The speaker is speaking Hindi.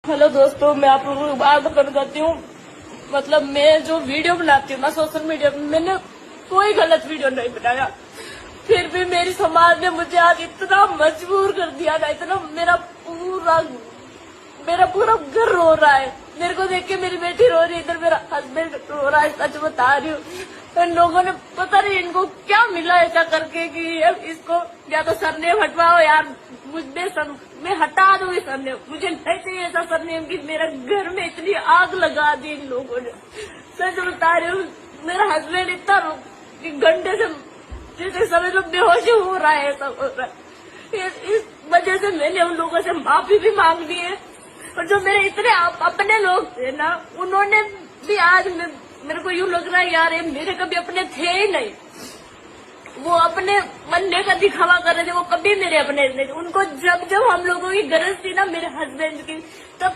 हेलो दोस्तों, मैं आप लोगों को बात करना चाहती हूँ। मतलब मैं जो वीडियो बनाती हूँ ना सोशल मीडिया पे, मैंने कोई गलत वीडियो नहीं बनाया, फिर भी मेरी समाज ने मुझे आज इतना मजबूर कर दिया ना, इतना मेरा पूरा घर रो रहा है। मेरे को देख के मेरी बेटी रो रही है, इधर मेरा हस्बैंड रो रहा है। सच बता रही हूँ, इन लोगों ने पता नहीं इनको क्या मिला ऐसा करके कि अब इसको या तो सरनेम हटवाओ यार, मैं हटा दूँ इस सरनेम, मुझे नहीं चाहिए ऐसा सरनेम कि मेरा घर में इतनी आग लगा दी इन लोगों ने। सच बता रही हूँ, मेरा हस्बैंड इतना घंटे से जैसे समझ लो बेहोशी हो रहा है, ऐसा हो रहा है। इस वजह से मैंने उन लोगों से माफी भी मांग ली है, और जो मेरे इतने अपने लोग थे ना, उन्होंने भी आज मेरे को यूँ लग रहा है यार, ये मेरे कभी अपने थे ही नहीं। वो अपने बनने का दिखावा कर रहे थे, वो कभी मेरे अपने नहीं थे। उनको जब जब हम लोगों की गरज थी ना मेरे हस्बैंड की, तब